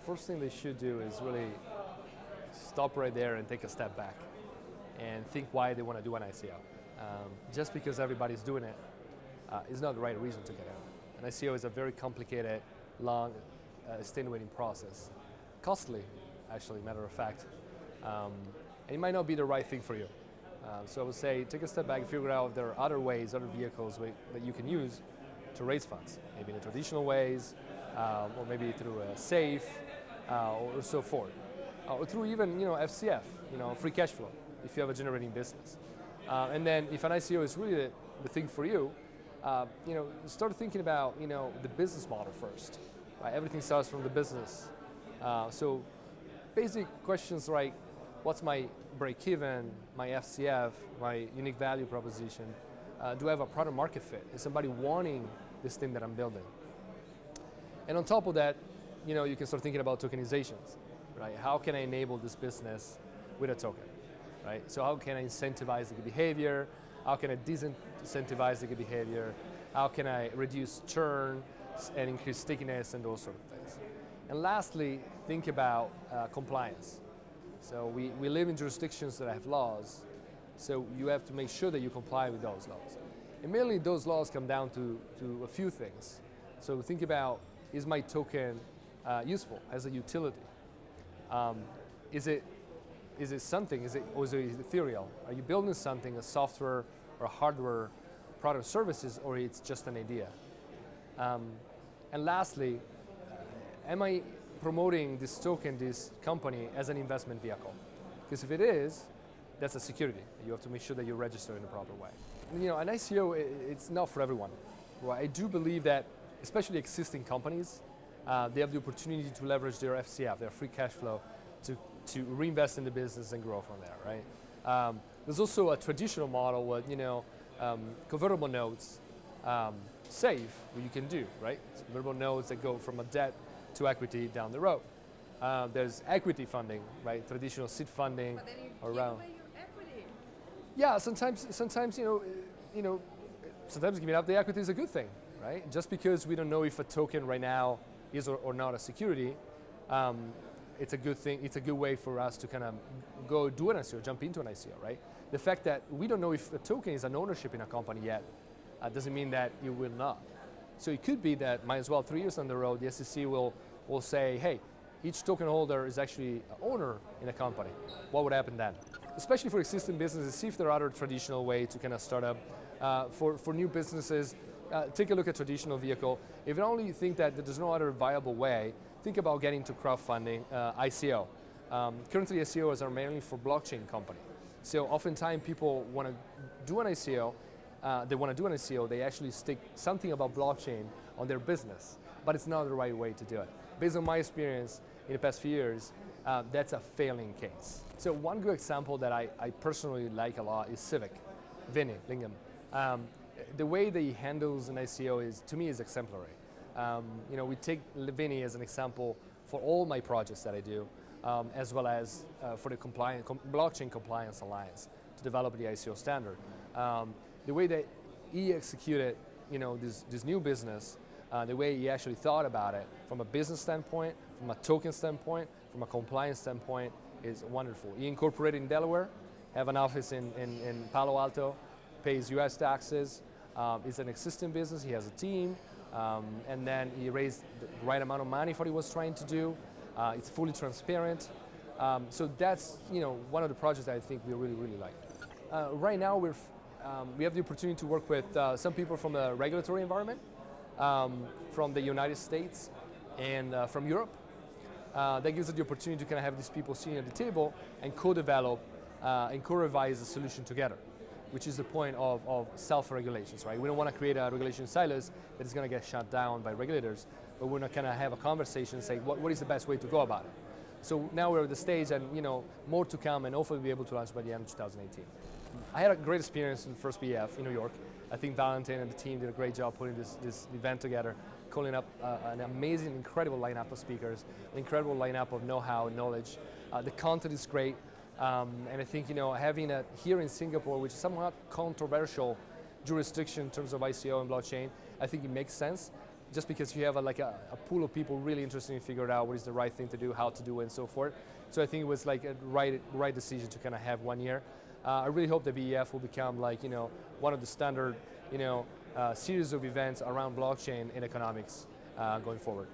first thing they should do is really stop right there and take a step back and think why they want to do an ICO. Just because everybody's doing it is not the right reason to get in. An ICO is a very complicated, long, extenuating process. Costly, actually, matter of fact. And it might not be the right thing for you. So I would say take a step back and figure out if there are other ways, other vehicles that you can use to raise funds. Maybe in the traditional ways, or maybe through a SAFE, or so forth. Or through even FCF, free cash flow, if you have a generating business. And then if an ICO is really the thing for you, start thinking about the business model first. Right? Everything starts from the business. So basic questions like, what's my break-even, my FCF, my unique value proposition? Do I have a product market fit? Is somebody wanting this thing that I'm building? And on top of that, you can start thinking about tokenizations, right? How can I enable this business with a token, right? So how can I incentivize the good behavior? How can I disincentivize the good behavior? How can I reduce churn and increase stickiness and those sort of things? And lastly, think about compliance. So we live in jurisdictions that have laws, so you have to make sure that you comply with those laws. And mainly those laws come down to a few things. So think about, is my token useful as a utility? Is it something, or is it ethereal? Are you building something, a software or a hardware, product or services, or it's just an idea? And lastly, am I promoting this token, this company, as an investment vehicle? Because if it is, that's a security. You have to make sure that you register in the proper way. And, an ICO, it's not for everyone. Well, I do believe that, especially existing companies, they have the opportunity to leverage their FCF, their free cash flow, to reinvest in the business and grow from there, right? There's also a traditional model with, convertible notes, SAFE, what you can do, right? So convertible notes that go from a debt to equity down the road. There's equity funding, right? Traditional seed funding but then you around. give away your equity. Yeah, sometimes giving up the equity is a good thing, right? Just because we don't know if a token right now is or not a security, it's a good thing. It's a good way for us to kind of go do an ICO, jump into an ICO, right? The fact that we don't know if a token is an ownership in a company yet doesn't mean that it will not. So it could be that, might as well, 3 years down the road, the SEC will say, hey, each token holder is actually an owner in a company. What would happen then? Especially for existing businesses, see if there are other traditional ways to kind of start up. For new businesses, take a look at traditional vehicle. If you only think that there's no other viable way, think about getting to crowdfunding, ICO. Currently, ICOs are mainly for blockchain companies. So oftentimes people want to do an ICO, they actually stick something about blockchain on their business, but it's not the right way to do it. Based on my experience in the past few years, that's a failing case. So one good example that I personally like a lot is Civic, Vinny Lingham. The way that he handles an ICO to me, is exemplary. We take Vinny as an example for all my projects that I do, as well as for the Blockchain Compliance Alliance to develop the ICO standard. The way that he executed, this new business, the way he actually thought about it from a business standpoint, from a token standpoint, from a compliance standpoint, is wonderful. He incorporated in Delaware, have an office in Palo Alto, pays US taxes. It's an existing business, he has a team, and then he raised the right amount of money for what he was trying to do. It's fully transparent. So that's one of the projects that I think we really, really like. Right now we have the opportunity to work with some people from the regulatory environment, from the United States and from Europe. That gives us the opportunity to kind of have these people sitting at the table and co-develop and co-revise a solution together, which is the point of self-regulations, right? We don't want to create a regulation silos that is going to get shut down by regulators, but we're not going to have a conversation and say, what is the best way to go about it? So now we're at the stage and more to come, and hopefully be able to launch by the end of 2018. I had a great experience in the first BF in New York. I think Valentin and the team did a great job putting this event together, calling up an amazing, incredible lineup of speakers, an incredible lineup of know-how, knowledge. The content is great, and I think having it here in Singapore, which is somewhat controversial jurisdiction in terms of ICO and blockchain, I think it makes sense. just because you have a pool of people really interested in figuring out what is the right thing to do, how to do it, and so forth. So I think it was like a right decision to kind of have 1 year. I really hope that BEF will become like, you know, one of the standard, you know, series of events around blockchain and economics going forward.